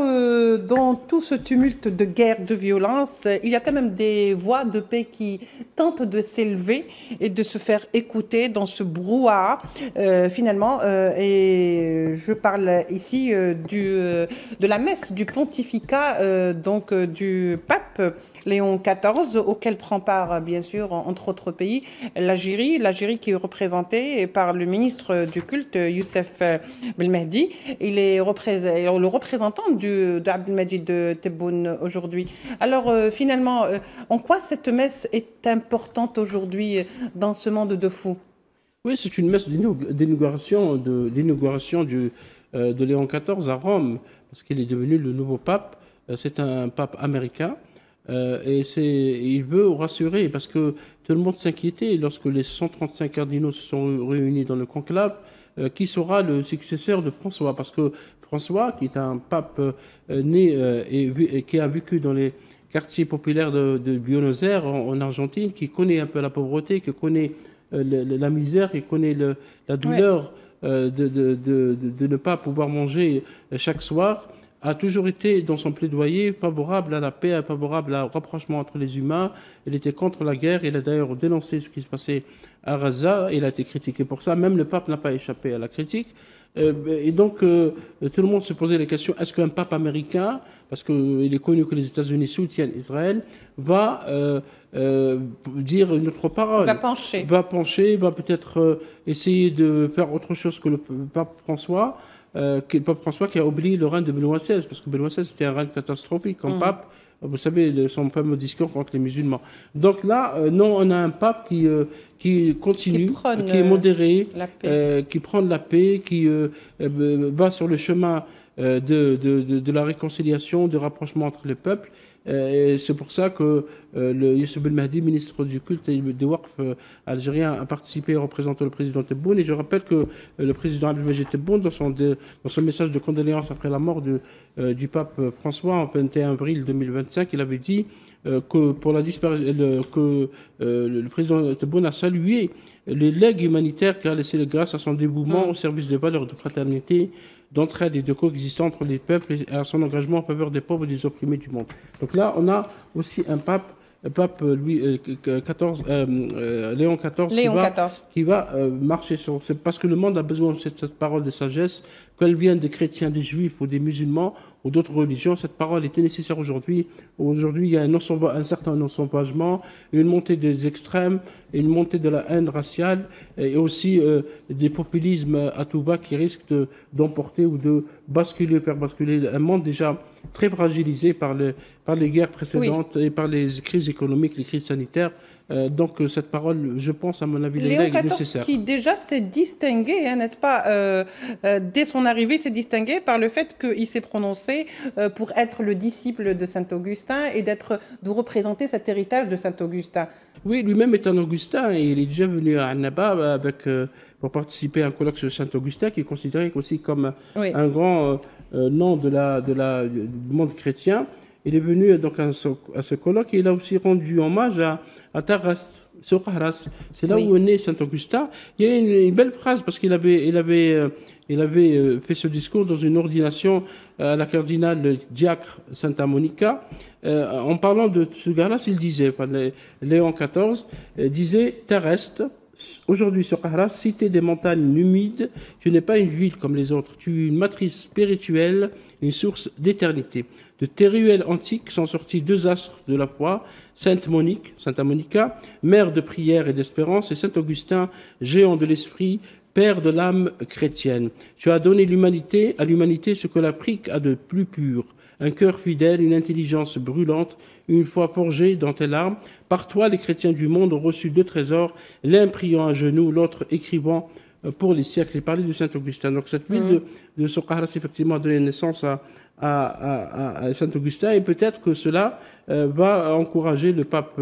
dans tout ce tumulte de guerre, de violence, il y a quand même des voix de paix qui tentent de s'élever et de se faire écouter dans ce brouhaha, finalement. Et je parle ici de la messe du pontificat du pape Léon XIV, auquel prend part, bien sûr, entre autres pays, l'Algérie qui est représentée par le ministre du culte, Youssef Belmehdi. Il est le représentant d'Abdelmajid Tebboune aujourd'hui. Alors, finalement, en quoi cette messe est importante aujourd'hui dans ce monde de fous? Oui, c'est une messe d'inauguration de Léon XIV à Rome, parce qu'il est devenu le nouveau pape c'est un pape américain. Et il veut rassurer, parce que tout le monde s'inquiétait lorsque les 135 cardinaux se sont réunis dans le conclave, qui sera le successeur de François, parce que François, qui est un pape né et qui a vécu dans les quartiers populaires de Buenos Aires, en Argentine, qui connaît un peu la pauvreté, qui connaît la misère, qui connaît la douleur de ne pas pouvoir manger chaque soir, a toujours été dans son plaidoyer favorable à la paix, favorable au rapprochement entre les humains. Il était contre la guerre. Il a d'ailleurs dénoncé ce qui se passait à Gaza. Il a été critiqué pour ça. Même le pape n'a pas échappé à la critique. Et donc, tout le monde se posait la question, est-ce qu'un pape américain, parce qu'il est connu que les États-Unis soutiennent Israël, va dire une autre parole, va pencher, va peut-être essayer de faire autre chose que le pape François, qui a oublié le règne de Benoît XVI, parce que Benoît XVI c'était un règne catastrophique comme pape. Vous savez, son fameux discours contre les musulmans. Donc là, non, on a un pape qui continue, qui est modéré, qui prend de la paix, qui va sur le chemin de la réconciliation, du rapprochement entre les peuples. Et c'est pour ça que le Youssef El Mahdi, ministre du culte et des Waqf algérien, a participé à représenter le président Tebboune. Et je rappelle que le président Abdelmajid Tebboune, dans son message de condoléances après la mort du pape François en 21 avril 2025, il avait dit que pour la disparition, le président Tebboune a salué les legs humanitaires qu'a laissé grâce à son dévouement au service des valeurs de fraternité, d'entraide et de coexistence entre les peuples et à son engagement en faveur des pauvres et des opprimés du monde. Donc là, on a aussi un pape Louis XIV, Léon XIV, qui va marcher sur... C'est parce que le monde a besoin de cette parole de sagesse, qu'elle vienne des chrétiens, des juifs ou des musulmans ou d'autres religions. Cette parole était nécessaire aujourd'hui. Aujourd'hui, il y a un certain ensauvagement, une montée des extrêmes, une montée de la haine raciale et aussi des populismes à tout va qui risquent d'emporter ou de faire basculer un monde déjà très fragilisé par les guerres précédentes et par les crises économiques, les crises sanitaires. Donc cette parole, je pense, à mon avis, est nécessaire. Qui déjà s'est distingué, n'est-ce pas, dès son arrivée, s'est distingué par le fait qu'il s'est prononcé pour être le disciple de Saint-Augustin et de représenter cet héritage de Saint-Augustin. Oui, lui-même est un Augustin et il est déjà venu à Annaba pour participer à un colloque sur Saint-Augustin qui est considéré aussi comme un grand nom du monde chrétien. Il est venu donc à ce colloque et il a aussi rendu hommage à Taras, sur Arras. C'est là où est né Saint-Augustin. Il y a une belle phrase parce qu'il avait fait ce discours dans une ordination à la cardinale diacre Santa Monica. En parlant de ce gars-là, il disait, Léon XIV disait terrestre. Aujourd'hui sur Arras, cité des montagnes humides, tu n'es pas une ville comme les autres, tu es une matrice spirituelle, une source d'éternité. De tes ruelles antiques sont sortis deux astres de la foi, Santa Monica, mère de prière et d'espérance, et Saint-Augustin, géant de l'esprit, père de l'âme chrétienne. Tu as donné à l'humanité ce que l'Afrique a de plus pur, un cœur fidèle, une intelligence brûlante, une foi forgée dans tes larmes. Par toi, les chrétiens du monde ont reçu deux trésors, l'un priant à genoux, l'autre écrivant pour les siècles. Il parlait de Saint-Augustin. Donc cette ville de Socarras, effectivement, a donné naissance à Saint-Augustin, et peut-être que cela va encourager le pape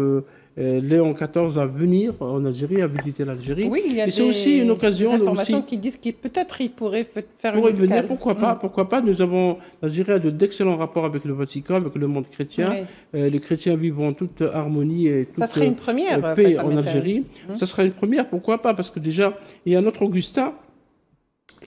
Léon XIV à venir en Algérie, à visiter l'Algérie. Oui, il y a c'est aussi une occasion informations qui disent qu'il peut-être il pourrait faire une venir. escale. Pourquoi pas. L'Algérie a d'excellents rapports avec le Vatican, avec le monde chrétien. Les chrétiens vivent en toute harmonie et toute serait une première, paix en Algérie. Ça serait une première, pourquoi pas, parce que déjà, il y a un autre Augustin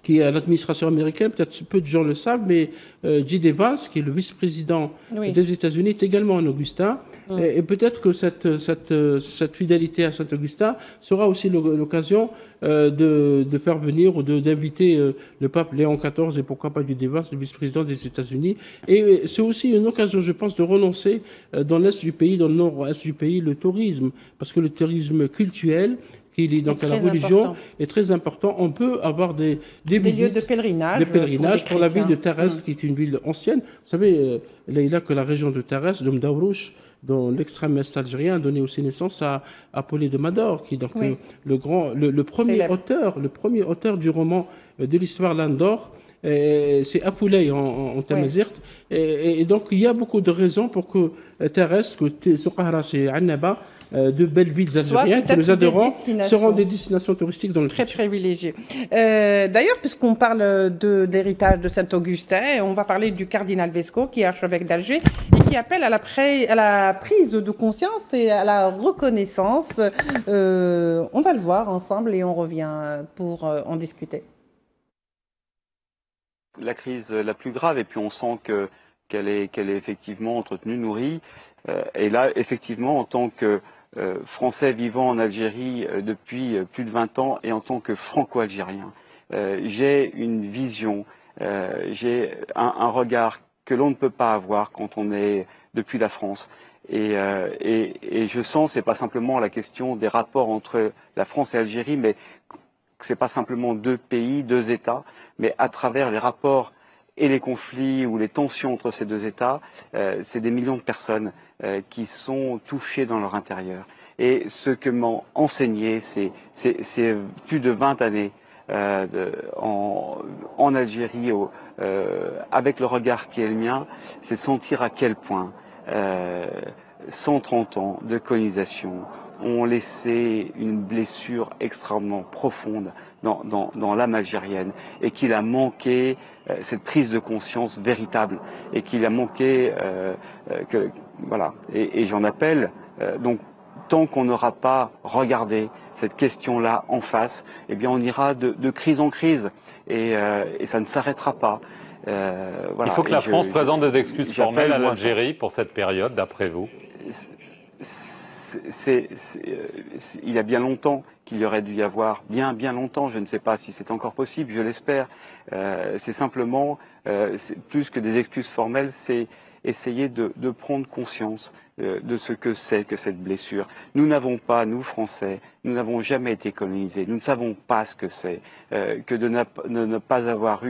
qui est à l'administration américaine, peut-être peu de gens le savent, mais J.D. Vance, qui est le vice-président des États-Unis, est également un Augustin. Et peut-être que cette fidélité à Saint-Augustin sera aussi l'occasion de faire venir ou d'inviter le pape Léon XIV et pourquoi pas J.D. Vance, le vice-président des États-Unis. Et c'est aussi une occasion, je pense, de renoncer dans l'est du pays, dans le nord-est du pays, le tourisme, parce que le tourisme culturel donc la religion est très important. On peut avoir des visites, lieux de pèlerinage, pour la ville de Tares, qui est une ville ancienne. Vous savez, Leïla, que la région de Tares, de Mdaourouch, dans l'extrême est algérien, a donné aussi naissance à Apollé de Mador, qui est donc le premier auteur du roman de l'histoire l'Andorre. C'est Apoulay en Tamazirt. Et donc, il y a beaucoup de raisons pour que Terrestre, que Soukahra chez Annaba, de belles villes algériennes que nous adorons seront des destinations touristiques dans le très privilégiées. D'ailleurs, puisqu'on parle d'héritage de Saint-Augustin, on va parler du cardinal Vesco, qui est archevêque d'Alger, et qui appelle à la prise de conscience et à la reconnaissance. On va le voir ensemble et on revient pour en discuter. La crise la plus grave, et puis on sent qu'elle est effectivement entretenue, nourrie. Et là, effectivement, en tant que Français vivant en Algérie depuis plus de 20 ans et en tant que franco-algérien, j'ai une vision, j'ai un regard que l'on ne peut pas avoir quand on est depuis la France. Et je sens, c'est pas simplement la question des rapports entre la France et l'Algérie, mais c'est pas simplement deux pays, deux États, mais à travers les rapports et les conflits ou les tensions entre ces deux États, c'est des millions de personnes qui sont touchées dans leur intérieur. Et ce que m'ont enseigné, c'est plus de 20 années en Algérie, avec le regard qui est le mien, c'est sentir à quel point 130 ans de colonisation ont laissé une blessure extrêmement profonde dans l'âme algérienne, et qu'il a manqué cette prise de conscience véritable, et qu'il a manqué voilà. Et j'en appelle donc, tant qu'on n'aura pas regardé cette question-là en face, eh bien on ira de crise en crise, et ça ne s'arrêtera pas. Voilà. Il faut que la France présente des excuses formelles à l'Algérie pour cette période, d'après vous? Il y a bien longtemps qu'il y aurait dû y avoir, bien longtemps, je ne sais pas si c'est encore possible, je l'espère. C'est simplement, plus que des excuses formelles, c'est essayer de prendre conscience de ce que c'est que cette blessure. Nous n'avons pas, nous Français, nous n'avons jamais été colonisés, nous ne savons pas ce que c'est que de ne pas avoir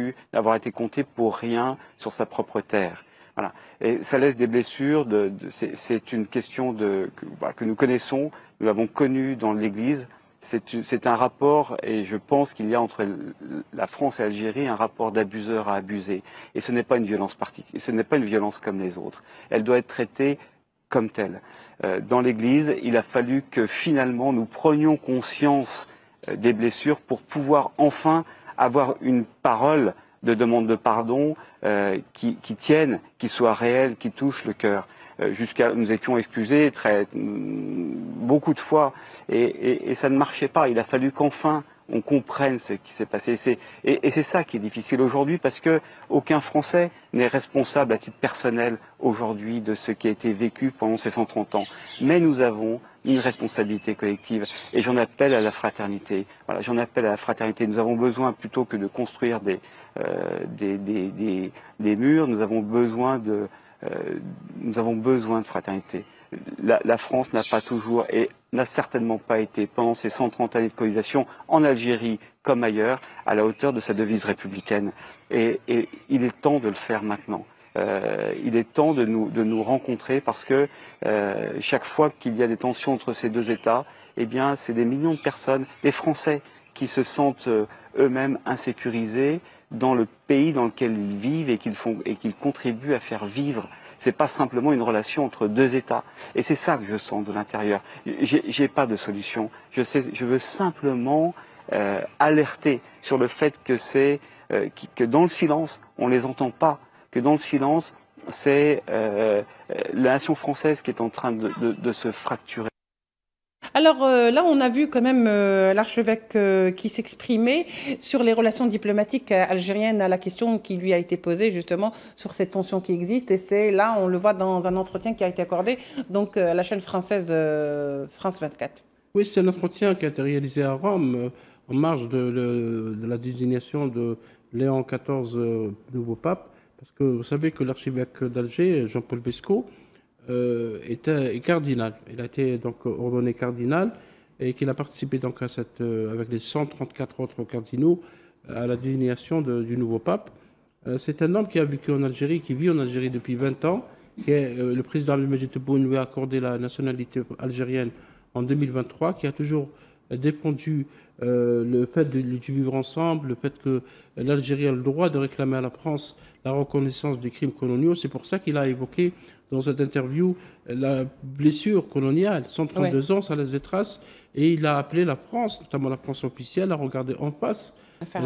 été compté pour rien sur sa propre terre. Voilà. Et ça laisse des blessures. C'est une question que nous connaissons, nous l'avons connue dans l'Église. C'est un rapport, et je pense qu'il y a entre la France et l'Algérie un rapport d'abuseur à abusé. Et ce n'est pas une violence particulière, ce n'est pas une violence comme les autres. Elle doit être traitée comme telle. Dans l'Église, il a fallu que finalement nous prenions conscience des blessures pour pouvoir enfin avoir une parole de demande de pardon qui tienne, qui soit réelle, qui touche le cœur. Nous étions excusés beaucoup de fois, et ça ne marchait pas. Il a fallu qu'enfin on comprenne ce qui s'est passé. Et c'est ça qui est difficile aujourd'hui, parce que aucun Français n'est responsable à titre personnel aujourd'hui de ce qui a été vécu pendant ces 130 ans. Mais nous avons une responsabilité collective, et j'en appelle à la fraternité. Voilà, j'en appelle à la fraternité. Nous avons besoin, plutôt que de construire des murs, nous avons besoin de fraternité. La France n'a pas toujours, et n'a certainement pas été, pendant ces 130 années de colonisation, en Algérie comme ailleurs, à la hauteur de sa devise républicaine. Et il est temps de le faire maintenant. Il est temps de nous rencontrer, parce que chaque fois qu'il y a des tensions entre ces deux États, eh bien, c'est des millions de personnes, des Français, qui se sentent eux-mêmes insécurisés dans le pays dans lequel ils vivent et qu'ils contribuent à faire vivre. C'est pas simplement une relation entre deux États. Et c'est ça que je sens de l'intérieur. J'ai pas de solution. Je veux simplement alerter sur le fait que dans le silence, on les entend pas. Que dans le silence, c'est la nation française qui est en train de se fracturer. Alors là, on a vu quand même l'archevêque qui s'exprimait sur les relations diplomatiques algériennes, à la question qui lui a été posée justement sur cette tension qui existe. Et c'est là, on le voit dans un entretien qui a été accordé donc à la chaîne française France 24. Oui, c'est un entretien qui a été réalisé à Rome en marge de la désignation de Léon XIV, nouveau pape. Parce que vous savez que l'archevêque d'Alger, Jean-Paul Besco, est cardinal. Il a été donc ordonné cardinal, et qu'il a participé donc à avec les 134 autres cardinaux à la désignation du nouveau pape. C'est un homme qui a vécu en Algérie, qui vit en Algérie depuis 20 ans, qui est le président Abdelmadjid Tebboune lui a accordé la nationalité algérienne en 2023, qui a toujours défendu le fait de vivre ensemble, le fait que l'Algérie a le droit de réclamer à la France la reconnaissance des crimes coloniaux. C'est pour ça qu'il a évoqué dans cette interview la blessure coloniale. 132 ans, ça laisse des traces. Et il a appelé la France, notamment la France officielle, à regarder en face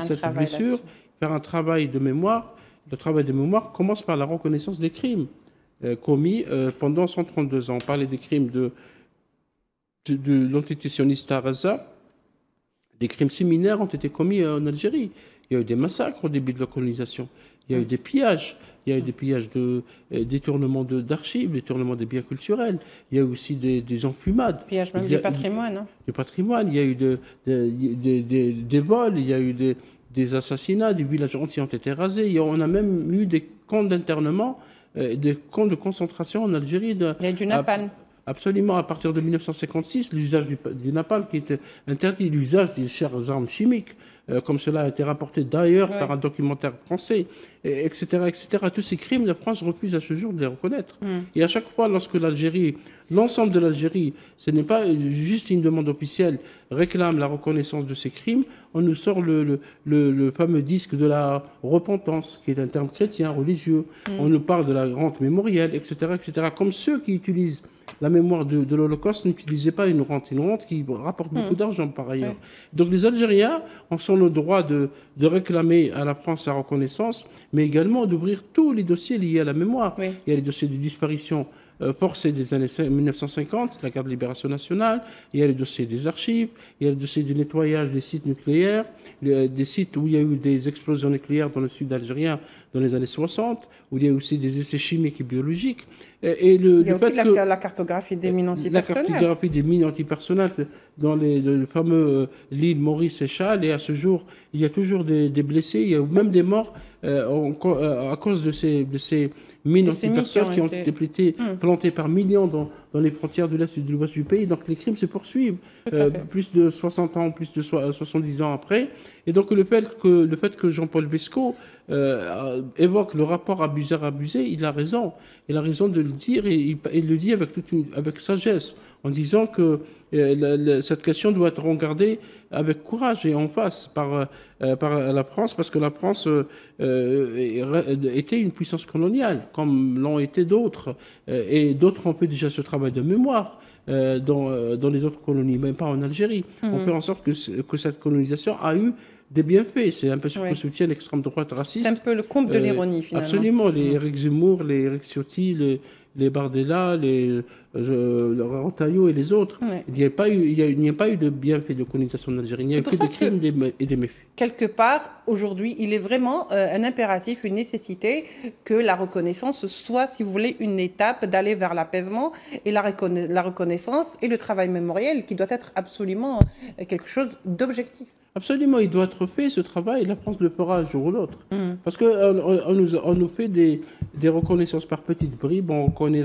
cette blessure, faire un travail de mémoire. Le travail de mémoire commence par la reconnaissance des crimes commis pendant 132 ans. On parlait des crimes de l'entité sioniste à Gaza. Des crimes similaires ont été commis en Algérie. Il y a eu des massacres au début de la colonisation. Il y a eu des pillages. Il y a eu des pillages détournements d'archives, détournements des biens culturels. Il y a eu aussi des enfumades. Pillage même du patrimoine. Hein. Du patrimoine. Il y a eu des vols, il y a eu des assassinats, des villages entiers ont été rasés. On a même eu des camps d'internement, des camps de concentration en Algérie. Il y a eu du napalm. Absolument, à partir de 1956, l'usage du napalm qui était interdit, l'usage des chères armes chimiques, comme cela a été rapporté d'ailleurs par un documentaire français, etc., etc. Tous ces crimes, la France refuse à ce jour de les reconnaître. Et à chaque fois, lorsque l'ensemble de l'Algérie, ce n'est pas juste une demande officielle, réclame la reconnaissance de ces crimes, on nous sort le fameux disque de la repentance, qui est un terme chrétien, religieux. On nous parle de la rente mémorielle, etc., etc. Comme ceux qui utilisent la mémoire de l'Holocauste n'utilisait pas une rente qui rapporte beaucoup d'argent par ailleurs. Donc les Algériens en sont le droit de réclamer à la France sa reconnaissance, mais également d'ouvrir tous les dossiers liés à la mémoire. Il y a les dossiers de disparition forcée des années 1950, la garde de libération nationale, il y a les dossiers des archives, il y a le dossier du nettoyage des sites nucléaires, des sites où il y a eu des explosions nucléaires dans le sud algérien dans les années 60, où il y a aussi des essais chimiques et biologiques. Il y a aussi la cartographie des mines antipersonnelles. La cartographie des mines antipersonnelles dans le fameux l'île Maurice et Chal, et à ce jour, il y a toujours des blessés, il y a même des morts à cause de ces mines antipersonnelles qui ont été plantées par millions dans les frontières de l'Est et de l'Ouest du pays. Donc les crimes se poursuivent plus de 60 ans, plus de 70 ans après. Et donc le fait que Jean-Paul Bescot évoque le rapport abuseur-abusé, il a raison. Il a raison de le dire, et il le dit avec sagesse, en disant que cette question doit être regardée avec courage et en face par la France, parce que la France était une puissance coloniale, comme l'ont été d'autres, et d'autres ont fait déjà ce travail de mémoire dans les autres colonies, même pas en Algérie. On fait en sorte que cette colonisation a eu des bienfaits. C'est un peu ce que soutient l'extrême droite raciste. C'est un peu le comble de l'ironie, finalement. Absolument. Les Éric Zemmour, les Éric Ciotti, les Bardella, le Rentailleau et les autres. Il n'y a pas eu de bienfaits de colonisation en Algérie. Il n'y a eu que des crimes et des méfaits. Quelque part, aujourd'hui, il est vraiment un impératif, une nécessité que la reconnaissance soit, si vous voulez, une étape d'aller vers l'apaisement et la reconnaissance et le travail mémoriel qui doit être absolument quelque chose d'objectif. Absolument, il doit être fait ce travail, et la France le fera un jour ou l'autre. Parce qu'on nous fait des reconnaissances par petites bribes, on reconnaît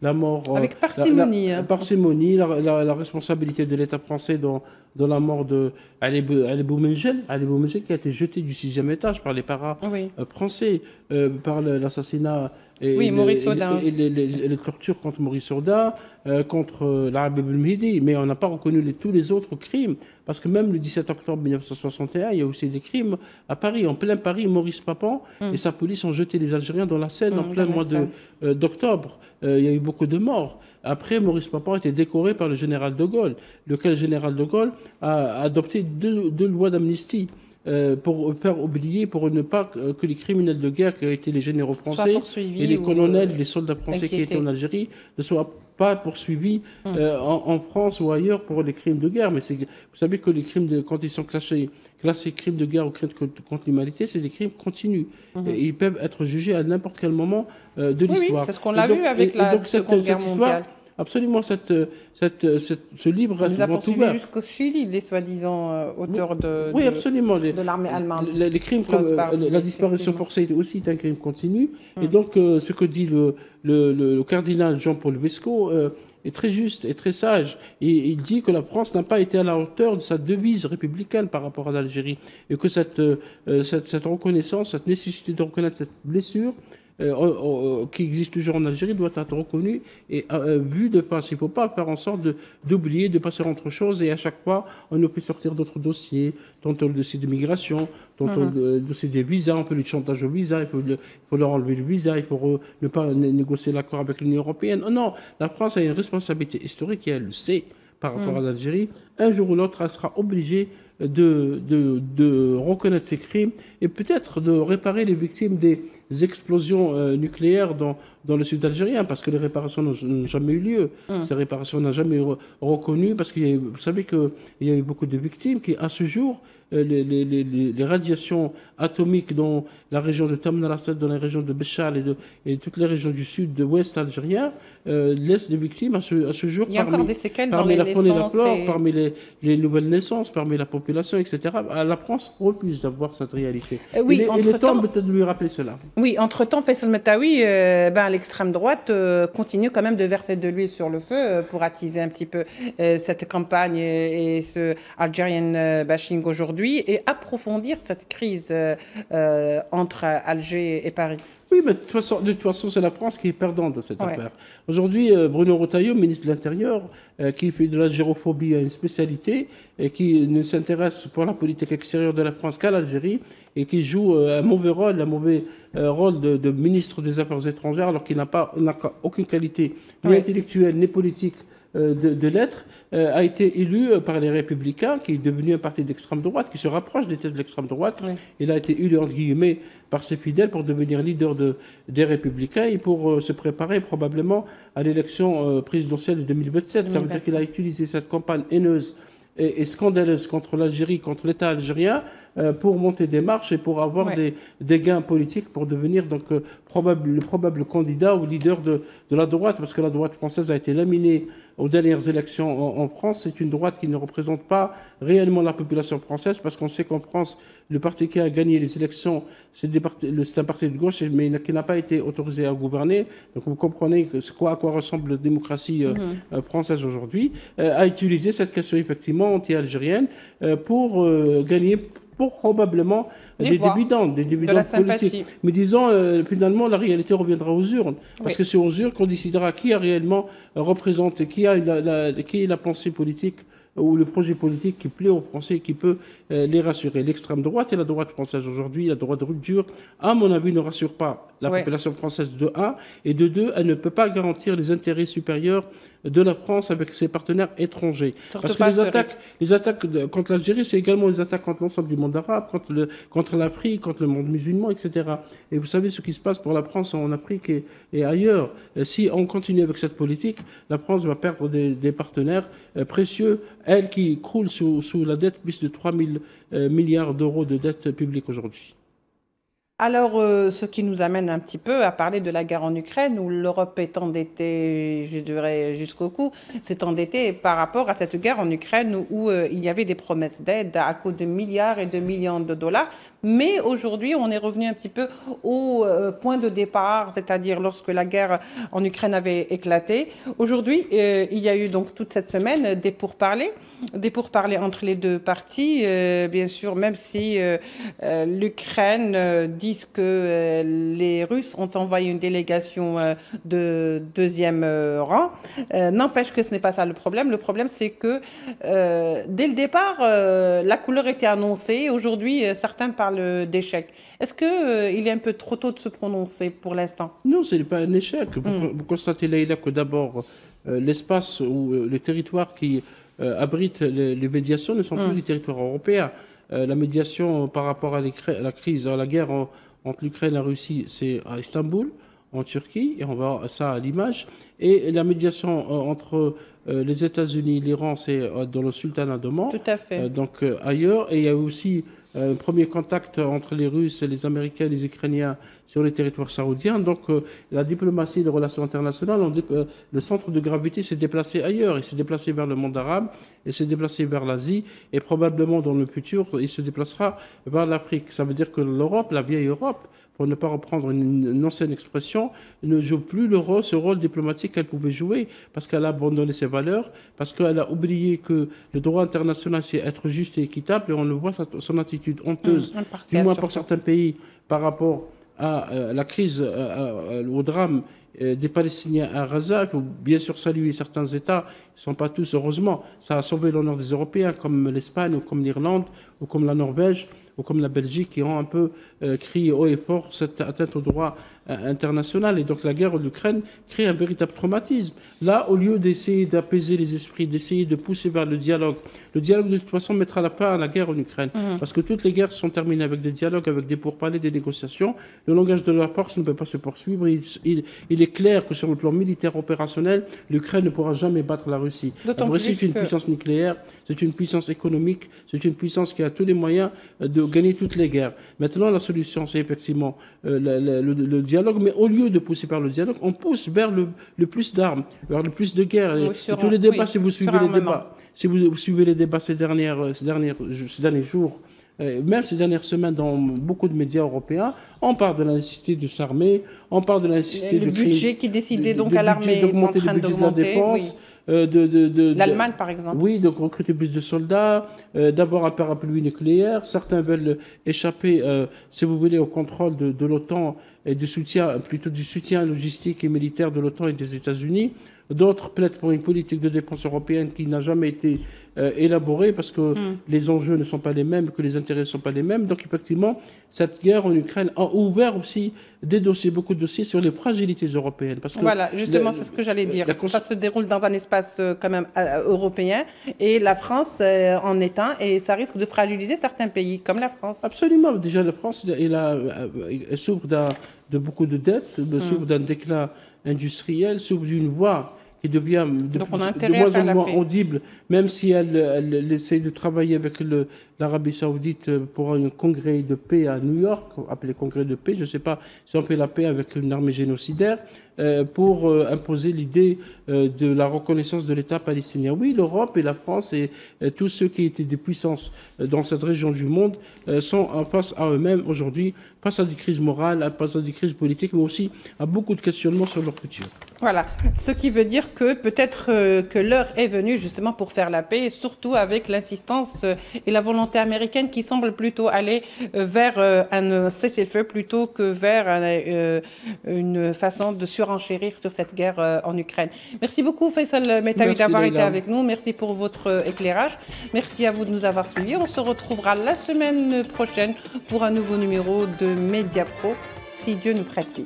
la mort... Avec parcimonie. Parcimonie, la responsabilité de l'État français dans la mort de Ali Boumengel, qui a été jeté du 6e étage par les paras français, par l'assassinat et les tortures contre Maurice Audin, contre l'Arabe El Mehdi. Mais on n'a pas reconnu tous les autres crimes, parce que même le 17 octobre 1961, il y a aussi des crimes à Paris. En plein Paris, Maurice Papon et sa police ont jeté les Algériens dans la Seine en plein mois d'octobre. Il y a eu beaucoup de morts. Après, Maurice Papon a été décoré par le général de Gaulle, lequel général de Gaulle a adopté deux lois d'amnistie pour faire oublier, pour ne pas que les criminels de guerre qui ont été les généraux français et les colonels, les soldats français qui étaient en Algérie ne soient pas poursuivis en France ou ailleurs pour les crimes de guerre. Mais vous savez que les crimes, quand ils sont classés crimes de guerre ou crimes contre l'humanité, c'est des crimes continus. Et ils peuvent être jugés à n'importe quel moment de l'histoire. Oui, c'est ce qu'on a vu avec la Seconde Guerre mondiale. Absolument, ce livre reste ouvert. Poursuivi jusqu'au Chili, les soi-disant auteurs de l'armée allemande. Les crimes comme la disparition forcée aussi est un crime continu. Et donc, ce que dit le cardinal Jean-Paul Bescot est très juste et très sage. Et il dit que la France n'a pas été à la hauteur de sa devise républicaine par rapport à l'Algérie. Et que cette reconnaissance, cette nécessité de reconnaître cette blessure qui existe toujours en Algérie doit être reconnu et vu de face. Il ne faut pas faire en sorte d'oublier, de passer à autre chose et à chaque fois, on nous fait sortir d'autres dossiers, tantôt le dossier de migration, tantôt le dossier des visas, on peut le chantage au visa, il faut leur enlever le visa, il faut ne pas négocier l'accord avec l'Union européenne. Non, la France a une responsabilité historique et elle le sait par rapport à l'Algérie. Un jour ou l'autre, elle sera obligée de reconnaître ces crimes et peut-être de réparer les victimes des explosions nucléaires dans le sud algérien, parce que les réparations n'ont jamais eu lieu. Ces réparations n'ont jamais reconnu, parce que vous savez qu'il y a eu beaucoup de victimes qui, à ce jour, les radiations atomiques dans la région de Tamanrasset, dans la région de Béchal et toutes les régions du sud, de l'ouest algérien, laissent des victimes à ce jour. Il y a encore des séquelles dans les naissances. Parmi les nouvelles naissances, parmi la population, etc. La France refuse d'avoir cette réalité. Oui, il est temps peut-être de lui rappeler cela. Oui, entre-temps, Faisal Metaoui, l'extrême droite continue quand même de verser de l'huile sur le feu pour attiser un petit peu cette campagne et ce Algerian bashing aujourd'hui et approfondir cette crise entre Alger et Paris. Oui, mais de toute façon, c'est la France qui est perdante de cette affaire. Aujourd'hui, Bruno Retailleau, ministre de l'Intérieur, qui fait de la gérophobie une spécialité et qui ne s'intéresse pour la politique extérieure de la France qu'à l'Algérie et qui joue un mauvais rôle de ministre des Affaires étrangères alors qu'il n'a aucune qualité ni intellectuelle ni politique de l'être, a été élu par les Républicains, qui est devenu un parti d'extrême droite, qui se rapproche des thèses de l'extrême droite. Il a été élu, entre guillemets, par ses fidèles pour devenir leader des Républicains et pour se préparer probablement à l'élection présidentielle de 2027. Ça veut dire qu'il a utilisé cette campagne haineuse et scandaleuse contre l'Algérie, contre l'État algérien, pour monter des marches et pour avoir des gains politiques, pour devenir donc le probable candidat ou leader de la droite, parce que la droite française a été laminée aux dernières élections en France. C'est une droite qui ne représente pas réellement la population française, parce qu'on sait qu'en France, le parti qui a gagné les élections, c'est un parti de gauche, mais qui n'a pas été autorisé à gouverner. Donc vous comprenez à quoi ressemble la démocratie française aujourd'hui, a utilisé cette question effectivement anti-algérienne pour gagner probablement des dividendes politiques. Mais disons, finalement, la réalité reviendra aux urnes. Parce que c'est aux urnes qu'on décidera qui a réellement représenté, qui est la pensée politique ou le projet politique qui plaît aux Français et qui peut les rassurer. L'extrême droite et la droite française aujourd'hui, la droite de rupture, à mon avis, ne rassure pas la population française de 1, et de 2, elle ne peut pas garantir les intérêts supérieurs de la France avec ses partenaires étrangers. Parce que les attaques contre l'Algérie, c'est également des attaques contre l'ensemble du monde arabe, contre l'Afrique, contre le monde musulman, etc. Et vous savez ce qui se passe pour la France en Afrique et ailleurs. Si on continue avec cette politique, la France va perdre des partenaires précieux, elle qui croule sous la dette, plus de 3 000 milliards d'euros de dette publique aujourd'hui. Alors, ce qui nous amène un petit peu à parler de la guerre en Ukraine, où l'Europe est endettée, je dirais, jusqu'au cou, s'est endettée par rapport à cette guerre en Ukraine où il y avait des promesses d'aide à coût de milliards et de millions de dollars. Mais aujourd'hui, on est revenu un petit peu au point de départ, c'est-à-dire lorsque la guerre en Ukraine avait éclaté. Aujourd'hui, il y a eu donc toute cette semaine des pourparlers entre les deux parties, bien sûr, même si l'Ukraine dit que les Russes ont envoyé une délégation de deuxième rang. N'empêche que ce n'est pas ça le problème. Le problème, c'est que dès le départ, la couleur était annoncée. Aujourd'hui, certains parlent d'échec. Est-ce qu'il est un peu trop tôt de se prononcer pour l'instant? Non, ce n'est pas un échec. Vous constatez, Leïla, que d'abord, l'espace ou le territoire qui abrite les médiations ne sont plus les territoires européens. La médiation par rapport à la crise, à la guerre entre l'Ukraine et la Russie, c'est à Istanbul, en Turquie, et on voit ça à l'image. Et la médiation entre les États-Unis et l'Iran, c'est dans le sultanat d'Oman. Tout à fait. Donc ailleurs. Et il y a aussi un premier contact entre les Russes, les Américains et les Ukrainiens sur les territoires saoudiens. Donc la diplomatie, les relations internationales, le centre de gravité s'est déplacé ailleurs. Il s'est déplacé vers le monde arabe, il s'est déplacé vers l'Asie, et probablement dans le futur, il se déplacera vers l'Afrique. Ça veut dire que l'Europe, la vieille Europe, pour ne pas reprendre une ancienne expression, ne joue plus ce rôle diplomatique qu'elle pouvait jouer, parce qu'elle a abandonné ses valeurs, parce qu'elle a oublié que le droit international, c'est être juste et équitable, et on le voit son attitude honteuse, du moins pour certains pays, par rapport à la crise, au drame des Palestiniens à Gaza. Il faut bien sûr saluer certains États, ils ne sont pas tous, heureusement. Ça a sauvé l'honneur des Européens, comme l'Espagne, ou comme l'Irlande, ou comme la Norvège, ou comme la Belgique, qui ont un peu crié haut et fort cette atteinte au droit international. Et donc la guerre en Ukraine crée un véritable traumatisme. Là, au lieu d'essayer d'apaiser les esprits, d'essayer de pousser vers le dialogue de toute façon mettra la fin à la guerre en Ukraine. Parce que toutes les guerres sont terminées avec des dialogues, avec des pourparlers, des négociations. Le langage de la force ne peut pas se poursuivre. Il est clair que sur le plan militaire opérationnel, l'Ukraine ne pourra jamais battre la Russie. La Russie est une puissance nucléaire, c'est une puissance économique, c'est une puissance qui a tous les moyens de gagner toutes les guerres. Maintenant, la solution, c'est effectivement le dialogue, mais au lieu de pousser vers le dialogue, on pousse vers le plus d'armes, vers le plus de guerres. Et tous les débats, si vous suivez les débats, si vous suivez les débats ces derniers jours, même ces dernières semaines dans beaucoup de médias européens, on parle de la nécessité de s'armer, on parle de la nécessité le budget qui est décidé donc à l'armée est en train d'augmenter. L'Allemagne, par exemple. Oui, donc recruter plus de soldats, d'avoir un parapluie nucléaire. Certains veulent échapper, si vous voulez, au contrôle de l'OTAN et du soutien logistique et militaire de l'OTAN et des États-Unis. D'autres plaident pour une politique de défense européenne qui n'a jamais été élaborée parce que les enjeux ne sont pas les mêmes, que les intérêts ne sont pas les mêmes. Donc effectivement, cette guerre en Ukraine a ouvert aussi beaucoup de dossiers sur les fragilités européennes. Parce que voilà, justement, c'est ce que j'allais dire. Ça se déroule dans un espace quand même européen et la France en est un, et ça risque de fragiliser certains pays comme la France. Absolument. Déjà, la France elle souffre de beaucoup de dettes, souffre d'un déclin industriel, souffre d'une voie qui devient de moins en moins audible, même si elle essaie de travailler avec l'Arabie Saoudite pour un congrès de paix à New York, appelé congrès de paix, je ne sais pas si on fait la paix avec une armée génocidaire, pour imposer l'idée de la reconnaissance de l'État palestinien. Oui, l'Europe et la France et tous ceux qui étaient des puissances dans cette région du monde sont en face à eux-mêmes aujourd'hui, face à des crises morales, face à des crises politiques, mais aussi à beaucoup de questionnements sur leur futur. Voilà, ce qui veut dire que peut-être que l'heure est venue justement pour faire la paix, surtout avec l'insistance et la volonté américaine qui semble plutôt aller vers un cessez-le-feu plutôt que vers une façon de surenchérir sur cette guerre en Ukraine. Merci beaucoup Faisal Mehtaoui d'avoir été avec nous, merci pour votre éclairage, merci à vous de nous avoir suivis. On se retrouvera la semaine prochaine pour un nouveau numéro de Mediapro, si Dieu nous prête vie.